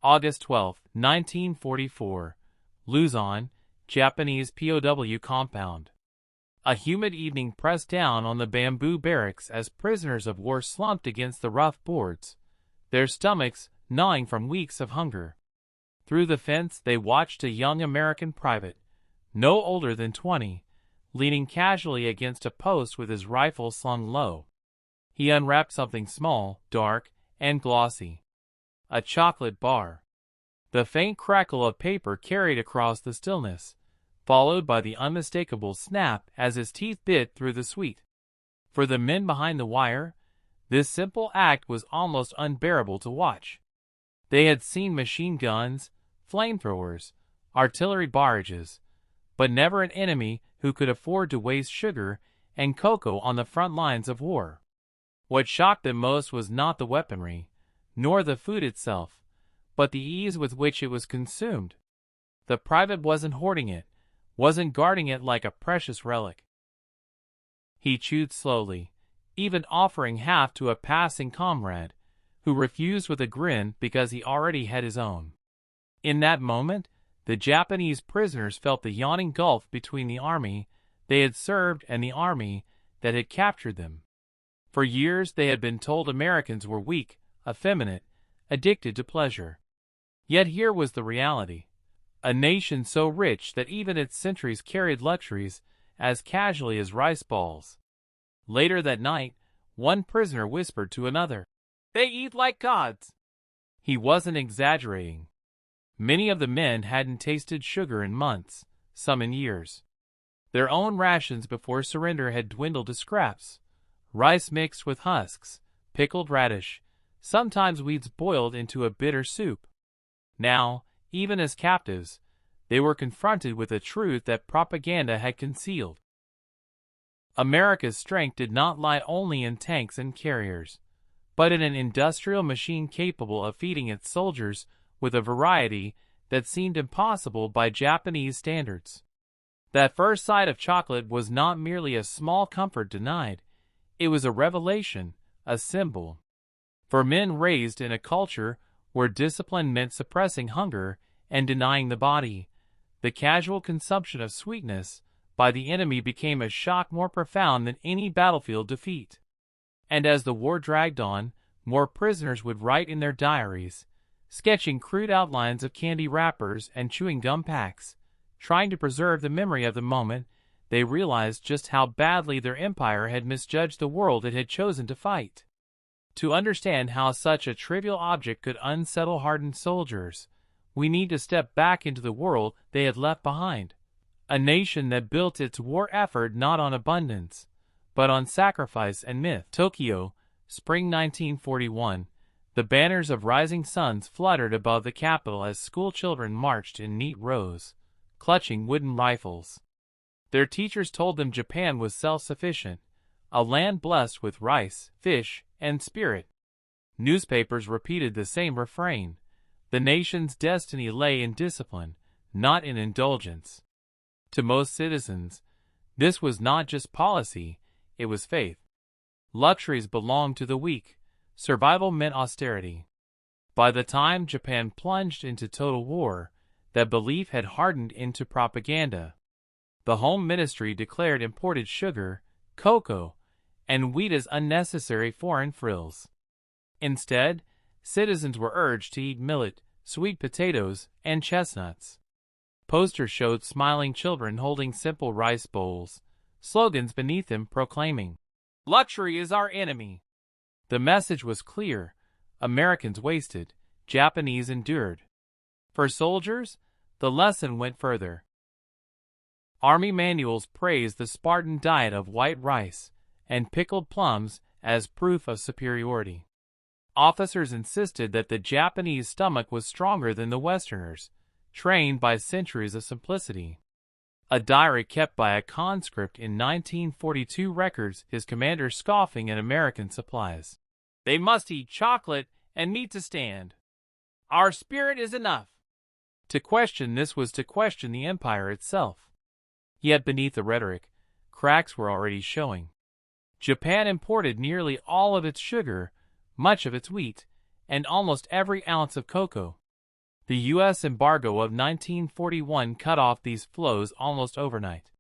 August 12, 1944. Luzon, Japanese POW compound. A humid evening pressed down on the bamboo barracks as prisoners of war slumped against the rough boards, their stomachs gnawing from weeks of hunger. Through the fence they watched a young American private, no older than 20, leaning casually against a post with his rifle slung low. He unwrapped something small, dark, and glossy. A chocolate bar. The faint crackle of paper carried across the stillness, followed by the unmistakable snap as his teeth bit through the sweet. For the men behind the wire, this simple act was almost unbearable to watch. They had seen machine guns, flamethrowers, artillery barrages, but never an enemy who could afford to waste sugar and cocoa on the front lines of war. What shocked them most was not the weaponry, nor the food itself, but the ease with which it was consumed. The private wasn't hoarding it, wasn't guarding it like a precious relic. He chewed slowly, even offering half to a passing comrade, who refused with a grin because he already had his own. In that moment, the Japanese prisoners felt the yawning gulf between the army they had served and the army that had captured them. For years they had been told Americans were weak, effeminate, addicted to pleasure. Yet here was the reality. A nation so rich that even its sentries carried luxuries as casually as rice balls. Later that night, one prisoner whispered to another, "They eat like gods." He wasn't exaggerating. Many of the men hadn't tasted sugar in months, some in years. Their own rations before surrender had dwindled to scraps, rice mixed with husks, pickled radish, sometimes weeds boiled into a bitter soup. Now, even as captives, they were confronted with a truth that propaganda had concealed. America's strength did not lie only in tanks and carriers, but in an industrial machine capable of feeding its soldiers with a variety that seemed impossible by Japanese standards. That first sight of chocolate was not merely a small comfort denied, it was a revelation, a symbol. For men raised in a culture where discipline meant suppressing hunger and denying the body, the casual consumption of sweetness by the enemy became a shock more profound than any battlefield defeat. And as the war dragged on, more prisoners would write in their diaries, sketching crude outlines of candy wrappers and chewing gum packs, trying to preserve the memory of the moment they realized just how badly their empire had misjudged the world it had chosen to fight. To understand how such a trivial object could unsettle hardened soldiers, we need to step back into the world they had left behind. A nation that built its war effort not on abundance, but on sacrifice and myth. Tokyo, spring 1941. The banners of rising suns fluttered above the capital as schoolchildren marched in neat rows, clutching wooden rifles. Their teachers told them Japan was self-sufficient, a land blessed with rice, fish, and spirit. Newspapers repeated the same refrain. The nation's destiny lay in discipline, not in indulgence. To most citizens, this was not just policy, it was faith. Luxuries belonged to the weak. Survival meant austerity. By the time Japan plunged into total war, that belief had hardened into propaganda. The Home Ministry declared imported sugar, cocoa, and wheat as unnecessary foreign frills. Instead, citizens were urged to eat millet, sweet potatoes, and chestnuts. Posters showed smiling children holding simple rice bowls, slogans beneath them proclaiming, "Luxury is our enemy." The message was clear. Americans wasted, Japanese endured. For soldiers, the lesson went further. Army manuals praised the Spartan diet of white rice and pickled plums as proof of superiority. Officers insisted that the Japanese stomach was stronger than the Westerners, trained by centuries of simplicity. A diary kept by a conscript in 1942 records his commander scoffing at American supplies. "They must eat chocolate and meat to stand. Our spirit is enough." To question this was to question the empire itself. Yet beneath the rhetoric, cracks were already showing. Japan imported nearly all of its sugar, much of its wheat, and almost every ounce of cocoa. The U.S. embargo of 1941 cut off these flows almost overnight.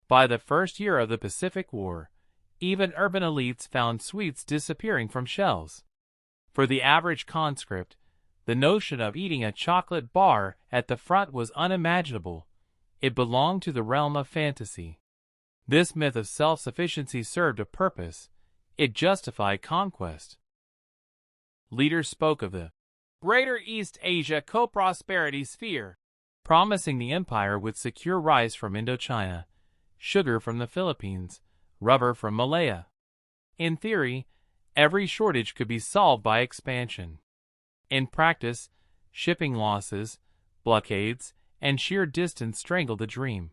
By the first year of the Pacific War, even urban elites found sweets disappearing from shelves. For the average conscript, the notion of eating a chocolate bar at the front was unimaginable. It belonged to the realm of fantasy. This myth of self-sufficiency served a purpose. It justified conquest. Leaders spoke of the Greater East Asia Co-Prosperity Sphere, promising the empire would secure rice from Indochina, sugar from the Philippines, rubber from Malaya. In theory, every shortage could be solved by expansion. In practice, shipping losses, blockades, and sheer distance strangled the dream.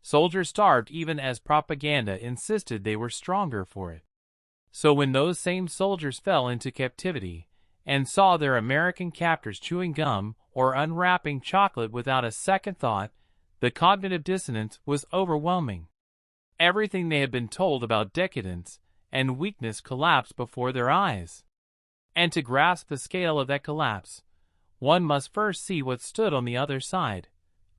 Soldiers starved even as propaganda insisted they were stronger for it. So when those same soldiers fell into captivity and saw their American captors chewing gum or unwrapping chocolate without a second thought, the cognitive dissonance was overwhelming. Everything they had been told about decadence and weakness collapsed before their eyes. And to grasp the scale of that collapse, one must first see what stood on the other side.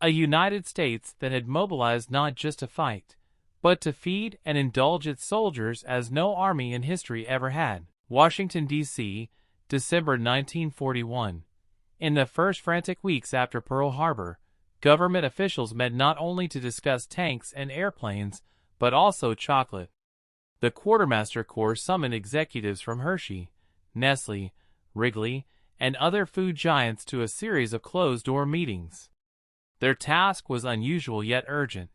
A United States that had mobilized not just to fight, but to feed and indulge its soldiers as no army in history ever had. Washington, D.C., December 1941. In the first frantic weeks after Pearl Harbor, government officials met not only to discuss tanks and airplanes, but also chocolate. The Quartermaster Corps summoned executives from Hershey, Nestle, Wrigley, and other food giants to a series of closed-door meetings. Their task was unusual yet urgent: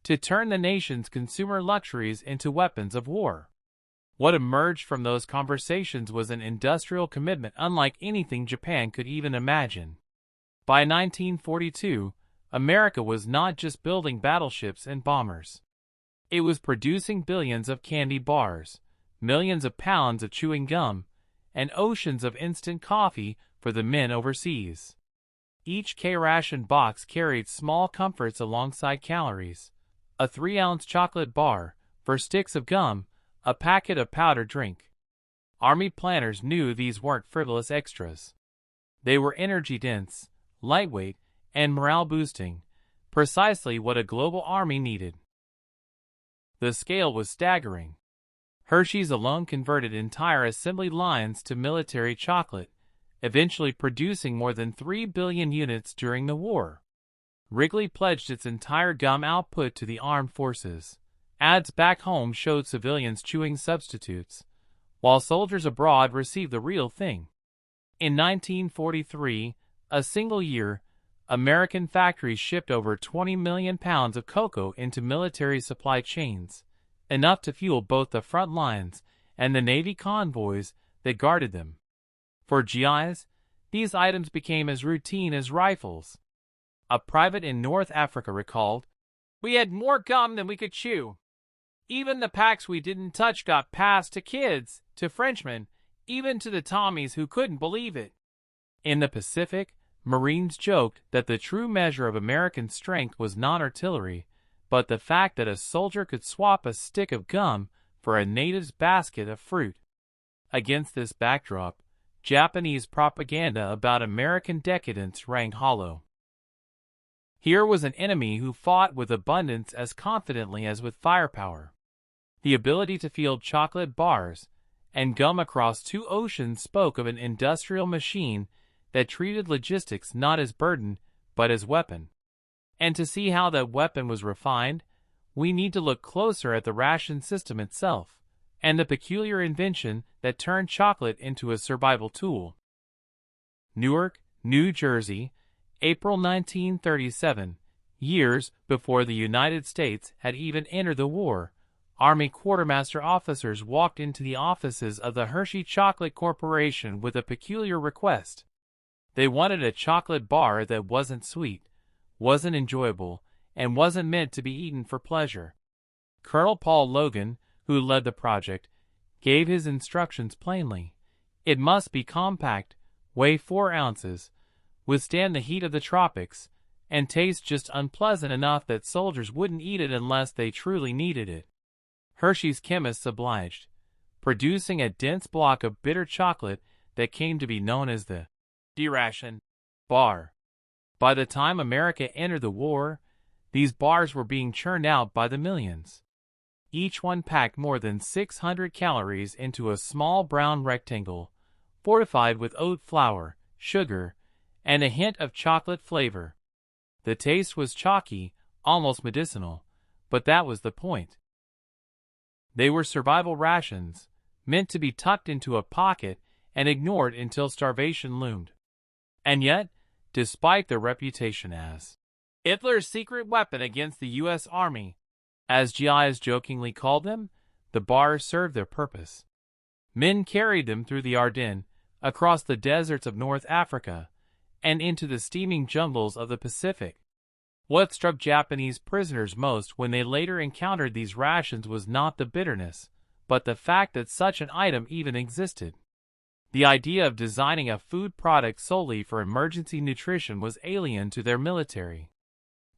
to turn the nation's consumer luxuries into weapons of war. What emerged from those conversations was an industrial commitment unlike anything Japan could even imagine. By 1942, America was not just building battleships and bombers. It was producing billions of candy bars, millions of pounds of chewing gum, and oceans of instant coffee for the men overseas. Each K-ration box carried small comforts alongside calories: a 3-ounce chocolate bar, for sticks of gum, a packet of powdered drink. Army planners knew these weren't frivolous extras. They were energy-dense, lightweight, and morale-boosting, precisely what a global army needed. The scale was staggering. Hershey's alone converted entire assembly lines to military chocolate, eventually producing more than 3 billion units during the war. Wrigley pledged its entire gum output to the armed forces. Ads back home showed civilians chewing substitutes, while soldiers abroad received the real thing. In 1943, a single year, American factories shipped over 20 million pounds of cocoa into military supply chains, enough to fuel both the front lines and the Navy convoys that guarded them. For GIs, these items became as routine as rifles. A private in North Africa recalled, "We had more gum than we could chew. Even the packs we didn't touch got passed to kids, to Frenchmen, even to the Tommies who couldn't believe it." In the Pacific, Marines joked that the true measure of American strength was not artillery, but the fact that a soldier could swap a stick of gum for a native's basket of fruit. Against this backdrop, Japanese propaganda about American decadence rang hollow. Here was an enemy who fought with abundance as confidently as with firepower. The ability to field chocolate bars and gum across 2 oceans spoke of an industrial machine that treated logistics not as burden, but as weapon. And to see how that weapon was refined, we need to look closer at the ration system itself, and the peculiar invention that turned chocolate into a survival tool. Newark, New Jersey, April 1937. Years before the United States had even entered the war, Army quartermaster officers walked into the offices of the Hershey Chocolate Corporation with a peculiar request. They wanted a chocolate bar that wasn't sweet, wasn't enjoyable, and wasn't meant to be eaten for pleasure. Colonel Paul Logan, who led the project, gave his instructions plainly. It must be compact, weigh 4 ounces, withstand the heat of the tropics, and taste just unpleasant enough that soldiers wouldn't eat it unless they truly needed it. Hershey's chemists obliged, producing a dense block of bitter chocolate that came to be known as the D-ration bar. By the time America entered the war, these bars were being churned out by the millions. Each one packed more than 600 calories into a small brown rectangle, fortified with oat flour, sugar, and a hint of chocolate flavor. The taste was chalky, almost medicinal, but that was the point. They were survival rations, meant to be tucked into a pocket and ignored until starvation loomed. And yet, despite their reputation as Hitler's secret weapon against the U.S. Army, as GIs jokingly called them, the bars served their purpose. Men carried them through the Ardennes, across the deserts of North Africa, and into the steaming jungles of the Pacific. What struck Japanese prisoners most when they later encountered these rations was not the bitterness, but the fact that such an item even existed. The idea of designing a food product solely for emergency nutrition was alien to their military.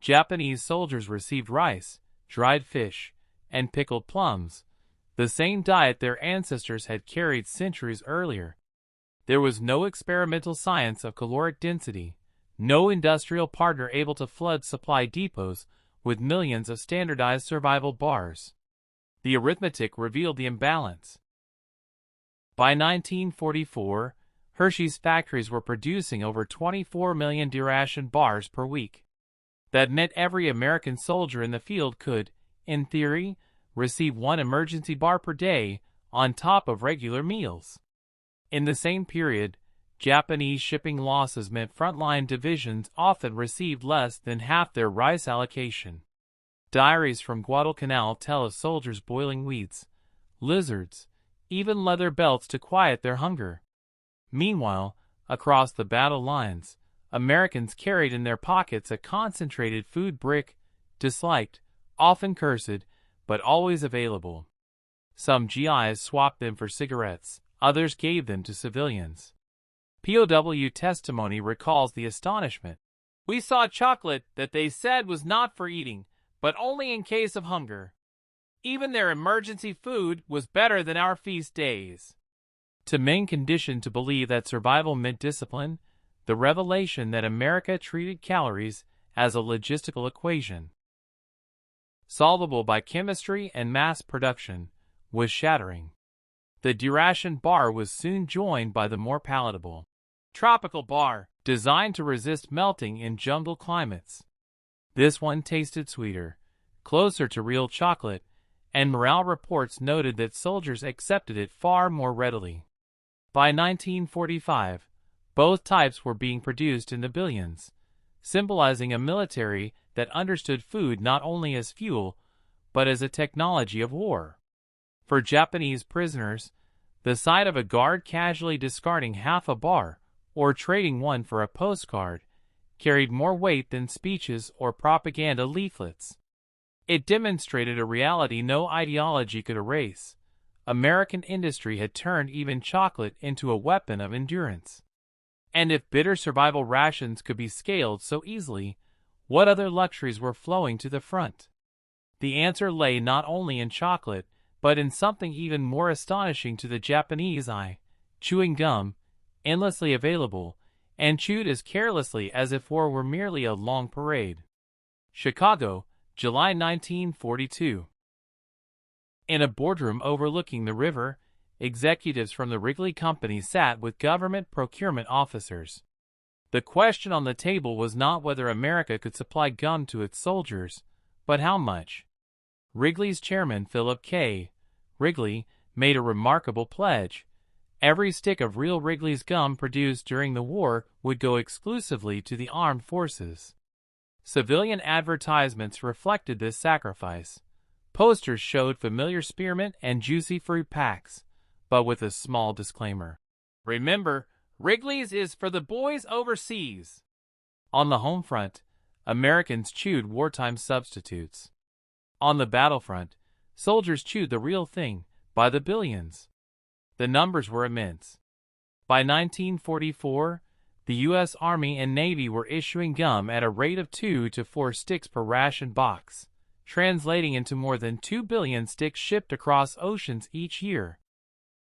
Japanese soldiers received rice, dried fish, and pickled plums, the same diet their ancestors had carried centuries earlier. There was no experimental science of caloric density, no industrial partner able to flood supply depots with millions of standardized survival bars. The arithmetic revealed the imbalance. By 1944, Hershey's factories were producing over 24 million deration bars per week. That meant every American soldier in the field could, in theory, receive one emergency bar per day on top of regular meals. In the same period, Japanese shipping losses meant frontline divisions often received less than half their rice allocation. Diaries from Guadalcanal tell of soldiers boiling weeds, lizards, even leather belts to quiet their hunger. Meanwhile, across the battle lines, Americans carried in their pockets a concentrated food brick, disliked, often cursed, but always available. Some GIs swapped them for cigarettes, others gave them to civilians. POW testimony recalls the astonishment. "We saw chocolate that they said was not for eating, but only in case of hunger. Even their emergency food was better than our feast days." To men conditioned to believe that survival meant discipline, the revelation that America treated calories as a logistical equation, solvable by chemistry and mass production, was shattering. The deration bar was soon joined by the more palatable tropical bar, designed to resist melting in jungle climates. This one tasted sweeter, closer to real chocolate, and morale reports noted that soldiers accepted it far more readily. By 1945, both types were being produced in the billions, symbolizing a military that understood food not only as fuel, but as a technology of war. For Japanese prisoners, the sight of a guard casually discarding half a bar, or trading one for a postcard, carried more weight than speeches or propaganda leaflets. It demonstrated a reality no ideology could erase. American industry had turned even chocolate into a weapon of endurance. And if bitter survival rations could be scaled so easily, what other luxuries were flowing to the front? The answer lay not only in chocolate, but in something even more astonishing to the Japanese eye: chewing gum, endlessly available, and chewed as carelessly as if war were merely a long parade. Chicago, July 1942. In a boardroom overlooking the river, executives from the Wrigley Company sat with government procurement officers. The question on the table was not whether America could supply gum to its soldiers, but how much. Wrigley's chairman, Philip K. Wrigley, made a remarkable pledge. Every stick of real Wrigley's gum produced during the war would go exclusively to the armed forces. Civilian advertisements reflected this sacrifice. Posters showed familiar spearmint and juicy fruit packs, but with a small disclaimer. "Remember, Wrigley's is for the boys overseas." On the home front, Americans chewed wartime substitutes. On the battlefront, soldiers chewed the real thing, by the billions. The numbers were immense. By 1944, the U.S. Army and Navy were issuing gum at a rate of 2 to 4 sticks per ration box, translating into more than 2 billion sticks shipped across oceans each year.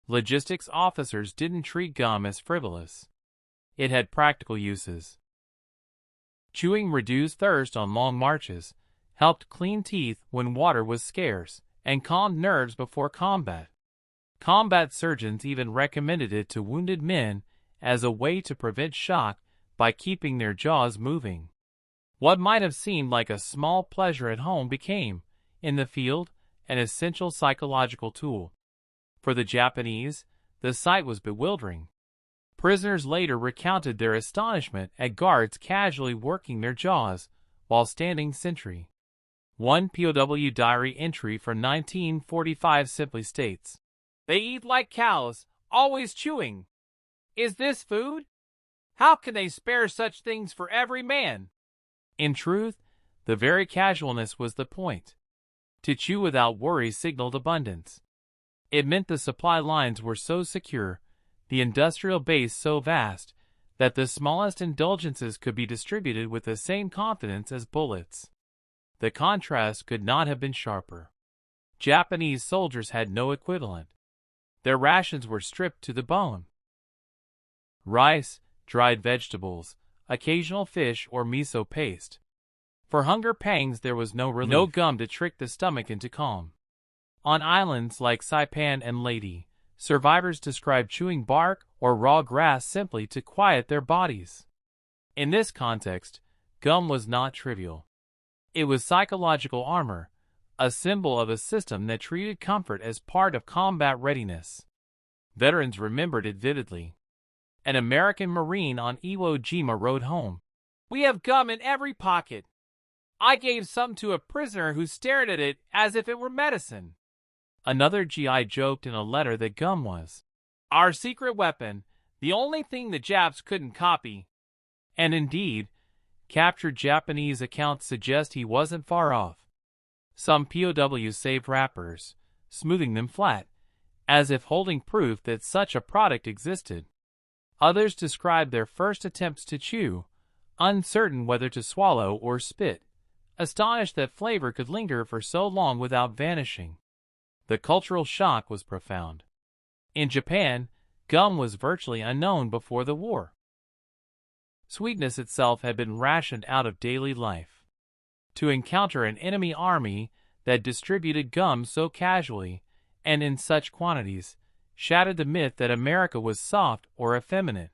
Logistics officers didn't treat gum as frivolous. It had practical uses. Chewing reduced thirst on long marches, helped clean teeth when water was scarce, and calmed nerves before combat. Combat surgeons even recommended it to wounded men as a way to prevent shock by keeping their jaws moving. What might have seemed like a small pleasure at home became, in the field, an essential psychological tool. For the Japanese, the sight was bewildering. Prisoners later recounted their astonishment at guards casually working their jaws while standing sentry. One POW diary entry from 1945 simply states, "They eat like cows, always chewing. Is this food? How can they spare such things for every man?" In truth, the very casualness was the point. To chew without worry signaled abundance. It meant the supply lines were so secure, the industrial base so vast, that the smallest indulgences could be distributed with the same confidence as bullets. The contrast could not have been sharper. Japanese soldiers had no equivalent. Their rations were stripped to the bone. Rice, dried vegetables, occasional fish or miso paste. For hunger pangs there was no relief. No gum to trick the stomach into calm. On islands like Saipan and Leyte, survivors described chewing bark or raw grass simply to quiet their bodies. In this context, gum was not trivial. It was psychological armor, a symbol of a system that treated comfort as part of combat readiness. Veterans remembered it vividly. An American Marine on Iwo Jima wrote home, "We have gum in every pocket. I gave some to a prisoner who stared at it as if it were medicine." Another GI joked in a letter that gum was our secret weapon, the only thing the Japs couldn't copy. And indeed, captured Japanese accounts suggest he wasn't far off. Some POWs saved wrappers, smoothing them flat, as if holding proof that such a product existed. Others described their first attempts to chew, uncertain whether to swallow or spit, astonished that flavor could linger for so long without vanishing. The cultural shock was profound. In Japan, gum was virtually unknown before the war. Sweetness itself had been rationed out of daily life. To encounter an enemy army that distributed gum so casually and in such quantities shattered the myth that America was soft or effeminate.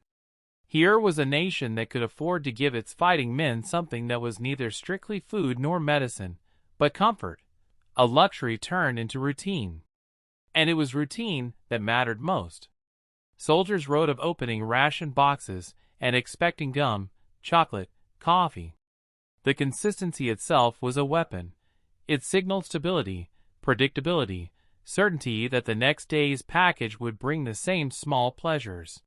Here was a nation that could afford to give its fighting men something that was neither strictly food nor medicine, but comfort, a luxury turned into routine. And it was routine that mattered most. Soldiers wrote of opening ration boxes and expecting gum, chocolate, coffee. The consistency itself was a weapon. It signaled stability, predictability, certainty that the next day's package would bring the same small pleasures.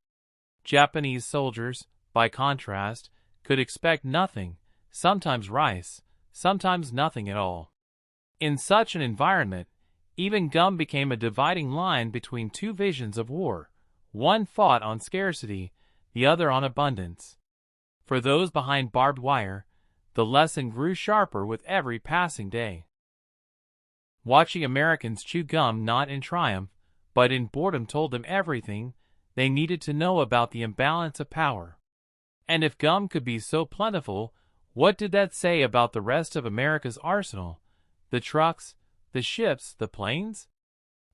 Japanese soldiers, by contrast, could expect nothing, sometimes rice, sometimes nothing at all. In such an environment, even gum became a dividing line between two visions of war. One fought on scarcity, the other on abundance. For those behind barbed wire, the lesson grew sharper with every passing day. Watching Americans chew gum not in triumph, but in boredom told them everything they needed to know about the imbalance of power. And if gum could be so plentiful, what did that say about the rest of America's arsenal? The trucks, the ships, the planes?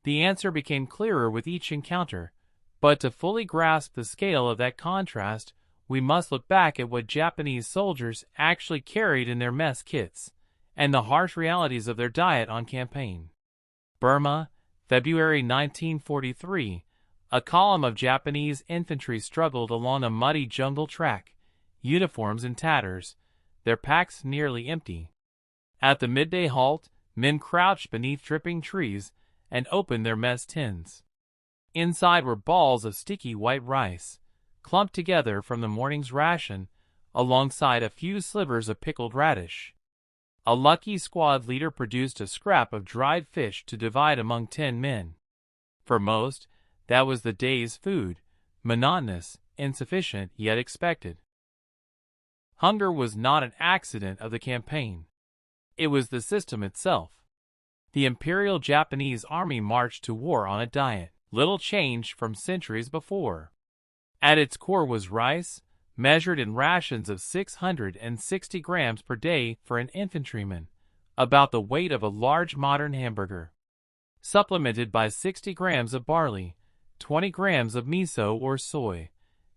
The answer became clearer with each encounter, but to fully grasp the scale of that contrast, we must look back at what Japanese soldiers actually carried in their mess kits, and the harsh realities of their diet on campaign. Burma, February 1943. A column of Japanese infantry struggled along a muddy jungle track, uniforms in tatters, their packs nearly empty. At the midday halt, men crouched beneath dripping trees and opened their mess tins. Inside were balls of sticky white rice, clumped together from the morning's ration, alongside a few slivers of pickled radish. A lucky squad leader produced a scrap of dried fish to divide among 10 men. For most, that was the day's food, monotonous, insufficient, yet expected. Hunger was not an accident of the campaign. It was the system itself. The Imperial Japanese Army marched to war on a diet, little changed from centuries before. At its core was rice, measured in rations of 660 grams per day for an infantryman, about the weight of a large modern hamburger. Supplemented by 60 grams of barley, 20 grams of miso or soy,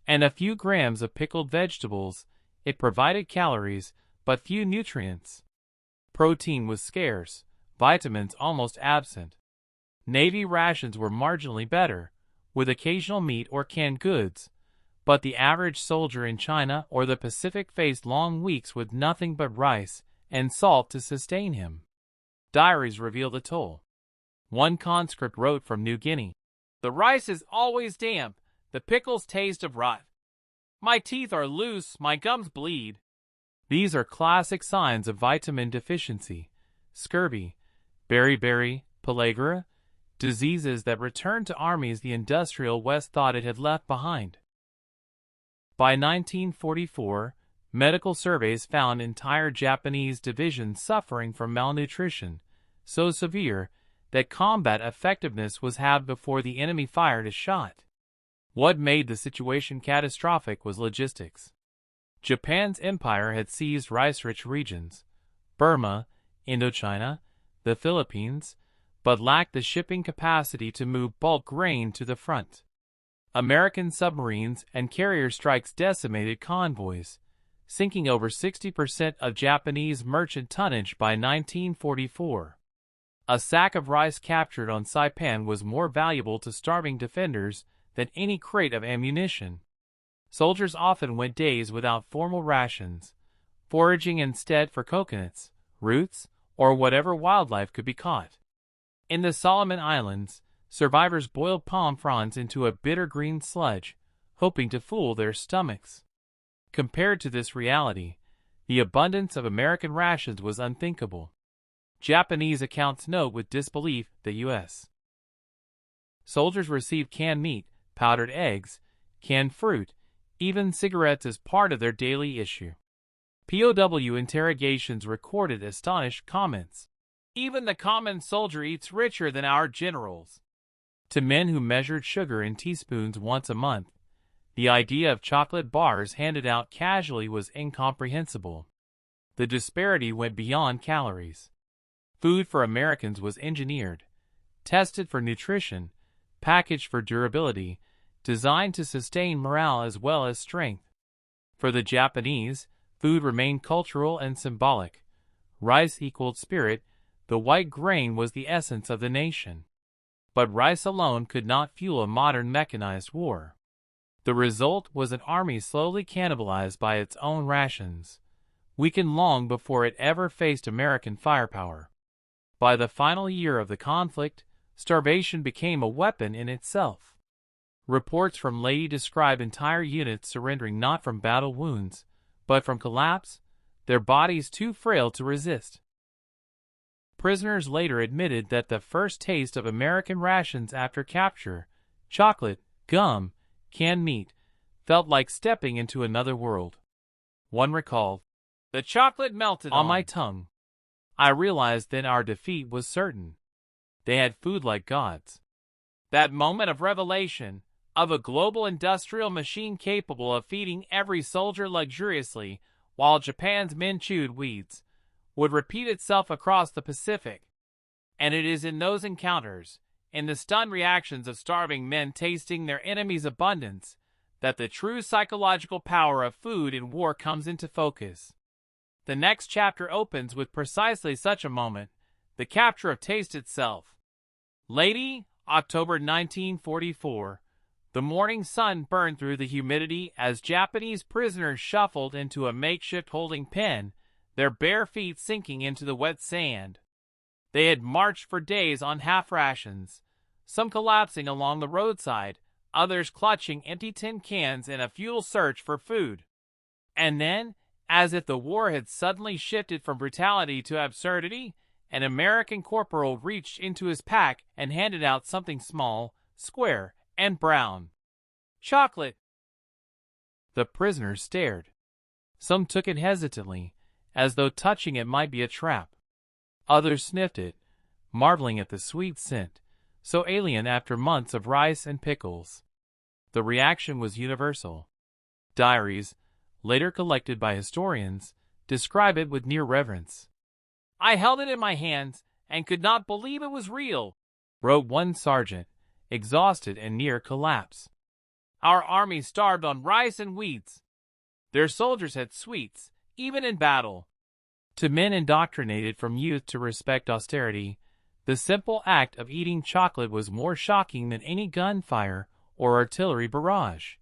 and a few grams of pickled vegetables, it provided calories, but few nutrients. Protein was scarce, vitamins almost absent. Navy rations were marginally better, with occasional meat or canned goods, but the average soldier in China or the Pacific faced long weeks with nothing but rice and salt to sustain him. Diaries reveal the toll. One conscript wrote from New Guinea, "The rice is always damp, the pickles taste of rot. My teeth are loose, my gums bleed." These are classic signs of vitamin deficiency, scurvy, beriberi, pellagra, diseases that returned to armies the industrial West thought it had left behind. By 1944, medical surveys found entire Japanese divisions suffering from malnutrition, so severe that combat effectiveness was halved before the enemy fired a shot. What made the situation catastrophic was logistics. Japan's empire had seized rice-rich regions, Burma, Indochina, the Philippines, but lacked the shipping capacity to move bulk grain to the front. American submarines and carrier strikes decimated convoys, sinking over 60% of Japanese merchant tonnage by 1944. A sack of rice captured on Saipan was more valuable to starving defenders than any crate of ammunition. Soldiers often went days without formal rations, foraging instead for coconuts, roots, or whatever wildlife could be caught. In the Solomon Islands, survivors boiled palm fronds into a bitter green sludge, hoping to fool their stomachs. Compared to this reality, the abundance of American rations was unthinkable. Japanese accounts note with disbelief the U.S. soldiers received canned meat, powdered eggs, canned fruit, even cigarettes as part of their daily issue. POW interrogations recorded astonished comments. "Even the common soldier eats richer than our generals." To men who measured sugar in teaspoons once a month, the idea of chocolate bars handed out casually was incomprehensible. The disparity went beyond calories. Food for Americans was engineered, tested for nutrition, packaged for durability, designed to sustain morale as well as strength. For the Japanese, food remained cultural and symbolic. Rice equaled spirit, the white grain was the essence of the nation. But rice alone could not fuel a modern mechanized war. The result was an army slowly cannibalized by its own rations, weakened long before it ever faced American firepower. By the final year of the conflict, starvation became a weapon in itself. Reports from Lady describe entire units surrendering not from battle wounds, but from collapse, their bodies too frail to resist. Prisoners later admitted that the first taste of American rations after capture, chocolate, gum, canned meat, felt like stepping into another world. One recalled, "The chocolate melted on my tongue. I realized then our defeat was certain. They had food like gods." That moment of revelation, of a global industrial machine capable of feeding every soldier luxuriously while Japan's men chewed weeds, would repeat itself across the Pacific. And it is in those encounters, in the stunned reactions of starving men tasting their enemy's abundance, that the true psychological power of food in war comes into focus. The next chapter opens with precisely such a moment, the capture of taste itself. Lady, October 1944. The morning sun burned through the humidity as Japanese prisoners shuffled into a makeshift holding pen, their bare feet sinking into the wet sand. They had marched for days on half rations, some collapsing along the roadside, others clutching empty tin cans in a futile search for food. And then, as if the war had suddenly shifted from brutality to absurdity, an American corporal reached into his pack and handed out something small, square, and brown. "Chocolate." The prisoners stared. Some took it hesitantly, as though touching it might be a trap. Others sniffed it, marveling at the sweet scent, so alien after months of rice and pickles. The reaction was universal. Diaries, later collected by historians, describe it with near reverence. "I held it in my hands and could not believe it was real," wrote one sergeant, exhausted and near collapse. "Our army starved on rice and wheats. Their soldiers had sweets, even in battle." To men indoctrinated from youth to respect austerity, the simple act of eating chocolate was more shocking than any gunfire or artillery barrage.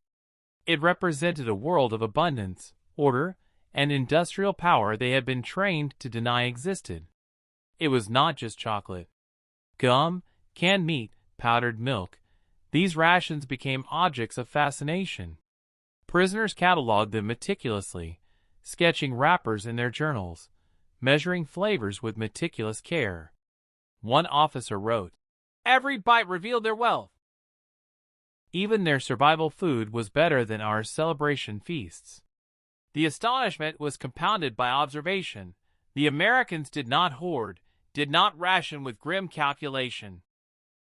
It represented a world of abundance, order, and industrial power they had been trained to deny existed. It was not just chocolate. Gum, canned meat, powdered milk, these rations became objects of fascination. Prisoners cataloged them meticulously, sketching wrappers in their journals, measuring flavors with meticulous care. One officer wrote, "Every bite revealed their wealth." Even their survival food was better than our celebration feasts. The astonishment was compounded by observation. The Americans did not hoard, did not ration with grim calculation.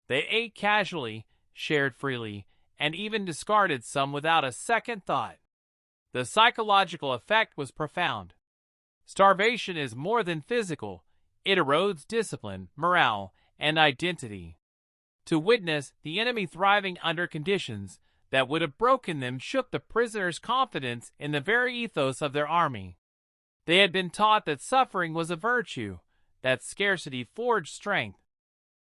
They ate casually, shared freely, and even discarded some without a second thought. The psychological effect was profound. Starvation is more than physical. It erodes discipline, morale, and identity. To witness the enemy thriving under conditions that would have broken them shook the prisoners' confidence in the very ethos of their army. They had been taught that suffering was a virtue, that scarcity forged strength.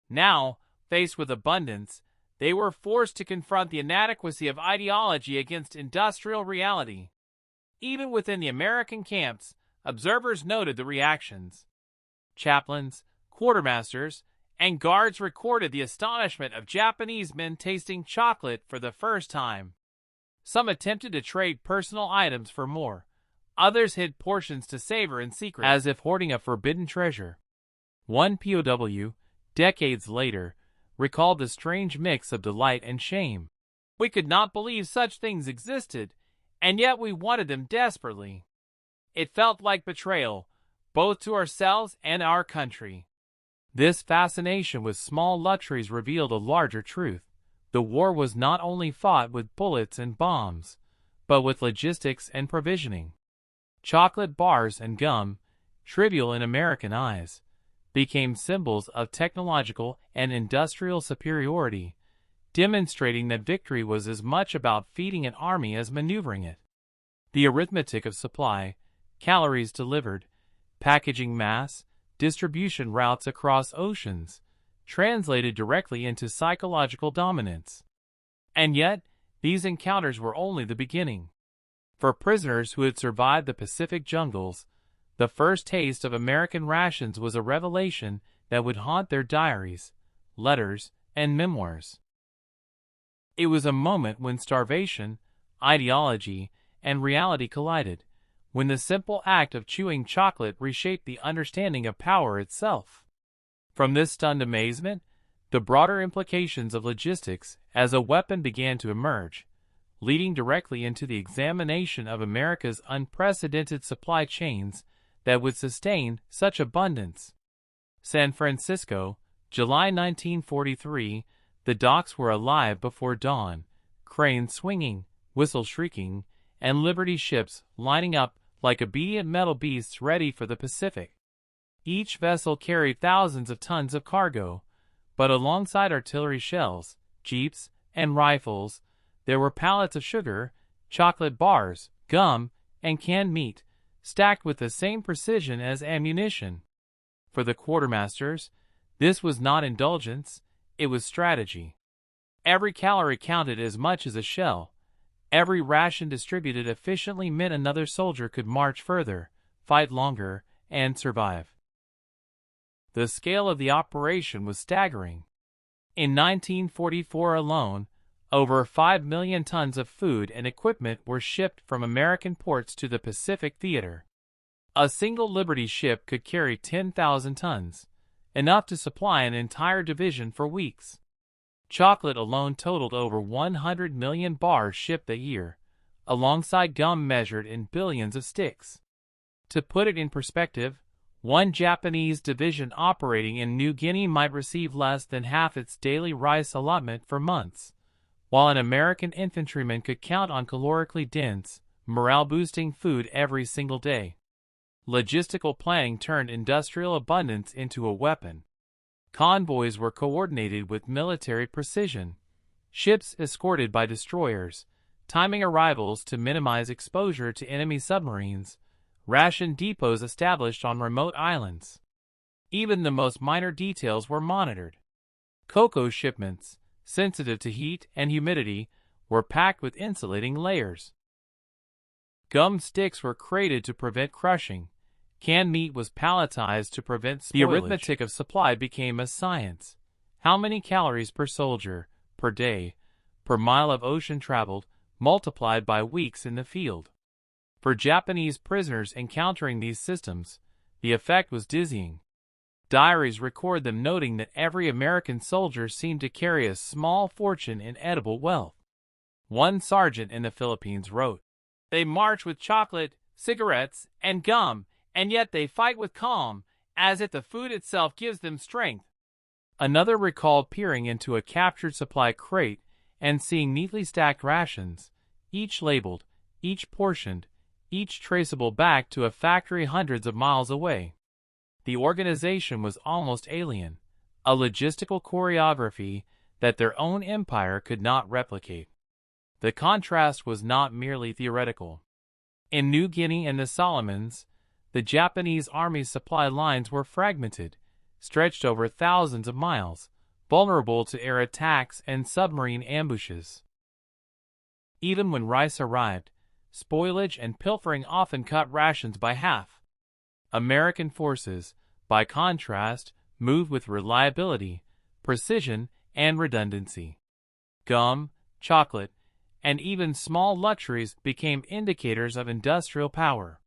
Now, faced with abundance, they were forced to confront the inadequacy of ideology against industrial reality. Even within the American camps, observers noted the reactions. Chaplains, quartermasters, and guards recorded the astonishment of Japanese men tasting chocolate for the first time. Some attempted to trade personal items for more. Others hid portions to savor in secret, as if hoarding a forbidden treasure. One POW, decades later, recalled the strange mix of delight and shame. "We could not believe such things existed, and yet we wanted them desperately. It felt like betrayal, both to ourselves and our country." This fascination with small luxuries revealed a larger truth. The war was not only fought with bullets and bombs, but with logistics and provisioning. Chocolate bars and gum, trivial in American eyes, became symbols of technological and industrial superiority, demonstrating that victory was as much about feeding an army as maneuvering it. The arithmetic of supply, calories delivered, packaging mass, distribution routes across oceans, translated directly into psychological dominance. And yet, these encounters were only the beginning. For prisoners who had survived the Pacific jungles, the first taste of American rations was a revelation that would haunt their diaries, letters, and memoirs. It was a moment when starvation, ideology, and reality collided, when the simple act of chewing chocolate reshaped the understanding of power itself. From this stunned amazement, the broader implications of logistics as a weapon began to emerge, leading directly into the examination of America's unprecedented supply chains that would sustain such abundance. San Francisco, July 1943, the docks were alive before dawn, cranes swinging, whistles shrieking, and Liberty ships lining up like obedient metal beasts ready for the Pacific. Each vessel carried thousands of tons of cargo, but alongside artillery shells, jeeps, and rifles, there were pallets of sugar, chocolate bars, gum, and canned meat, stacked with the same precision as ammunition. For the quartermasters, this was not indulgence, it was strategy. Every calorie counted as much as a shell. Every ration distributed efficiently meant another soldier could march further, fight longer, and survive. The scale of the operation was staggering. In 1944 alone, over 5 million tons of food and equipment were shipped from American ports to the Pacific theater. A single Liberty ship could carry 10,000 tons, enough to supply an entire division for weeks. Chocolate alone totaled over 100 million bars shipped a year, alongside gum measured in billions of sticks. To put it in perspective, one Japanese division operating in New Guinea might receive less than half its daily rice allotment for months, while an American infantryman could count on calorically dense, morale-boosting food every single day. Logistical planning turned industrial abundance into a weapon. Convoys were coordinated with military precision. Ships escorted by destroyers, timing arrivals to minimize exposure to enemy submarines. Ration depots established on remote islands. Even the most minor details were monitored. Cocoa shipments, sensitive to heat and humidity, were packed with insulating layers. Gum sticks were crated to prevent crushing. Canned meat was palletized to prevent spoilage. The arithmetic of supply became a science. How many calories per soldier, per day, per mile of ocean traveled, multiplied by weeks in the field? For Japanese prisoners encountering these systems, the effect was dizzying. Diaries record them noting that every American soldier seemed to carry a small fortune in edible wealth. One sergeant in the Philippines wrote, "They march with chocolate, cigarettes, and gum, and yet they fight with calm, as if the food itself gives them strength." Another recalled peering into a captured supply crate and seeing neatly stacked rations, each labeled, each portioned, each traceable back to a factory hundreds of miles away. The organization was almost alien, a logistical choreography that their own empire could not replicate. The contrast was not merely theoretical. In New Guinea and the Solomons, the Japanese army's supply lines were fragmented, stretched over thousands of miles, vulnerable to air attacks and submarine ambushes. Even when rice arrived, spoilage and pilfering often cut rations by half. American forces, by contrast, moved with reliability, precision, and redundancy. Gum, chocolate, and even small luxuries became indicators of industrial power.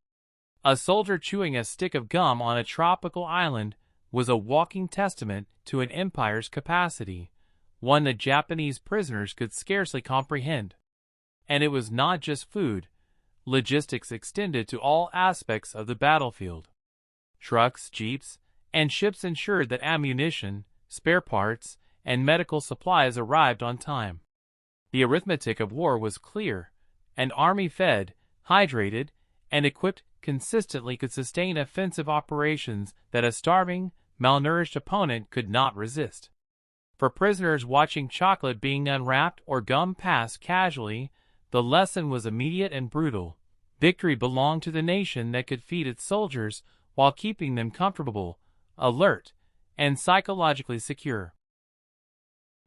A soldier chewing a stick of gum on a tropical island was a walking testament to an empire's capacity, one that Japanese prisoners could scarcely comprehend. And it was not just food. Logistics extended to all aspects of the battlefield. Trucks, jeeps, and ships ensured that ammunition, spare parts, and medical supplies arrived on time. The arithmetic of war was clear. An army fed, hydrated, and equipped consistently could sustain offensive operations that a starving, malnourished opponent could not resist. For prisoners watching chocolate being unwrapped or gum passed casually, the lesson was immediate and brutal. Victory belonged to the nation that could feed its soldiers while keeping them comfortable, alert, and psychologically secure.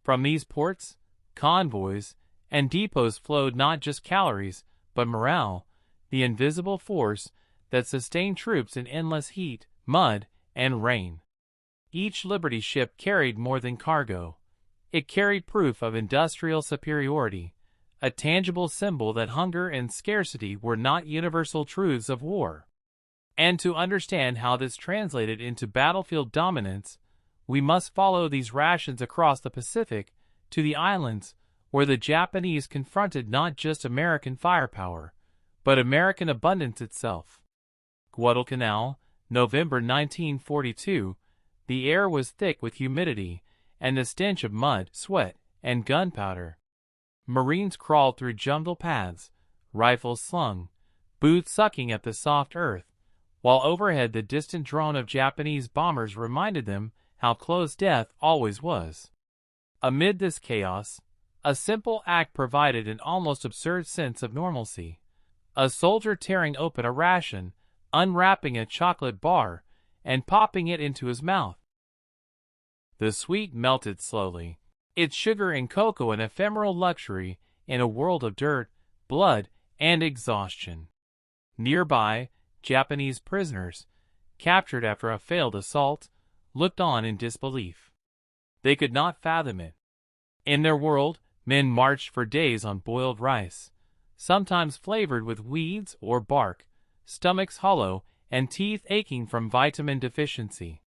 From these ports, convoys, and depots flowed not just calories, but morale, the invisible force that sustained troops in endless heat, mud, and rain. Each Liberty ship carried more than cargo. It carried proof of industrial superiority, a tangible symbol that hunger and scarcity were not universal truths of war. And to understand how this translated into battlefield dominance, we must follow these rations across the Pacific to the islands where the Japanese confronted not just American firepower, but American abundance itself. Guadalcanal, November 1942, the air was thick with humidity and the stench of mud, sweat, and gunpowder. Marines crawled through jungle paths, rifles slung, boots sucking at the soft earth, while overhead the distant drone of Japanese bombers reminded them how close death always was. Amid this chaos, a simple act provided an almost absurd sense of normalcy. A soldier tearing open a ration, unwrapping a chocolate bar, and popping it into his mouth. The sweet melted slowly, its sugar and cocoa an ephemeral luxury in a world of dirt, blood, and exhaustion. Nearby, Japanese prisoners, captured after a failed assault, looked on in disbelief. They could not fathom it. In their world, men marched for days on boiled rice, sometimes flavored with weeds or bark, stomachs hollow, and teeth aching from vitamin deficiency.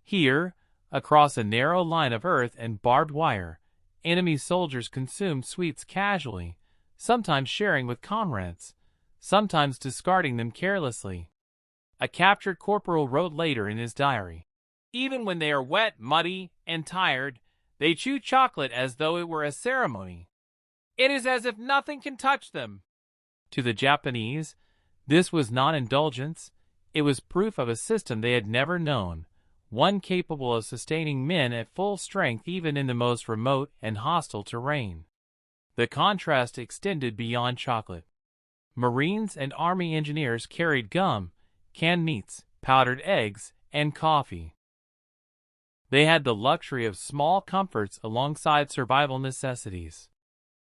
Here, across a narrow line of earth and barbed wire, enemy soldiers consumed sweets casually, sometimes sharing with comrades, sometimes discarding them carelessly. A captured corporal wrote later in his diary, "Even when they are wet, muddy, and tired, they chew chocolate as though it were a ceremony. It is as if nothing can touch them." To the Japanese, this was not indulgence, it was proof of a system they had never known, one capable of sustaining men at full strength even in the most remote and hostile terrain. The contrast extended beyond chocolate. Marines and Army engineers carried gum, canned meats, powdered eggs, and coffee. They had the luxury of small comforts alongside survival necessities.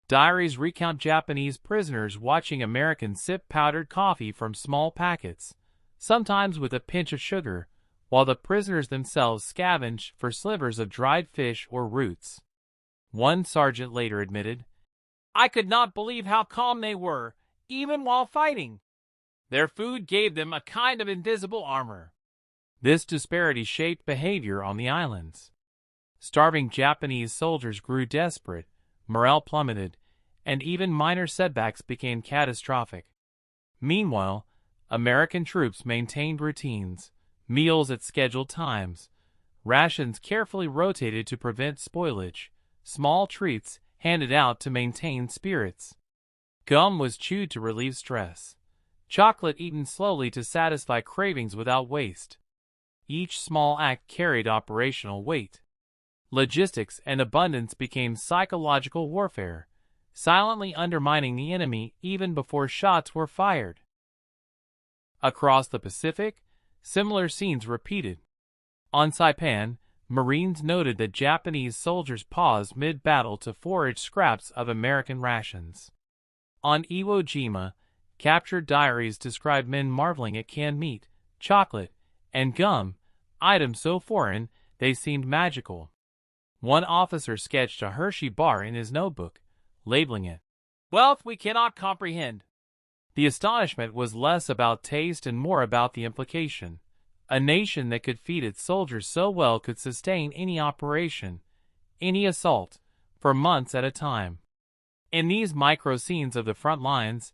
Diaries recount Japanese prisoners watching Americans sip powdered coffee from small packets, sometimes with a pinch of sugar, while the prisoners themselves scavenged for slivers of dried fish or roots. One sergeant later admitted, "I could not believe how calm they were, even while fighting. Their food gave them a kind of invisible armor." This disparity shaped behavior on the islands. Starving Japanese soldiers grew desperate, morale plummeted, and even minor setbacks became catastrophic. Meanwhile, American troops maintained routines, meals at scheduled times, rations carefully rotated to prevent spoilage, small treats handed out to maintain spirits. Gum was chewed to relieve stress, chocolate eaten slowly to satisfy cravings without waste. Each small act carried operational weight. Logistics and abundance became psychological warfare, silently undermining the enemy even before shots were fired. Across the Pacific, similar scenes repeated. On Saipan, Marines noted that Japanese soldiers paused mid-battle to forage scraps of American rations. On Iwo Jima, captured diaries described men marveling at canned meat, chocolate, and gum, items so foreign they seemed magical. One officer sketched a Hershey bar in his notebook, labeling it, "Wealth we cannot comprehend." The astonishment was less about taste and more about the implication. A nation that could feed its soldiers so well could sustain any operation, any assault, for months at a time. In these micro scenes of the front lines,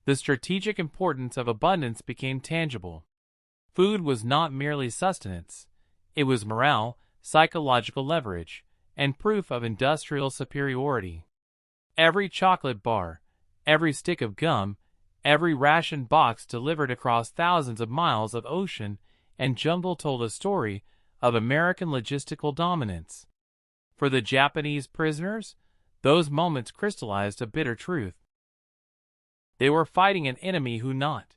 the strategic importance of abundance became tangible. Food was not merely sustenance, it was morale, psychological leverage, and proof of industrial superiority. Every chocolate bar, every stick of gum, every ration box delivered across thousands of miles of ocean and jungle told a story of American logistical dominance. For the Japanese prisoners, those moments crystallized a bitter truth. They were fighting an enemy who not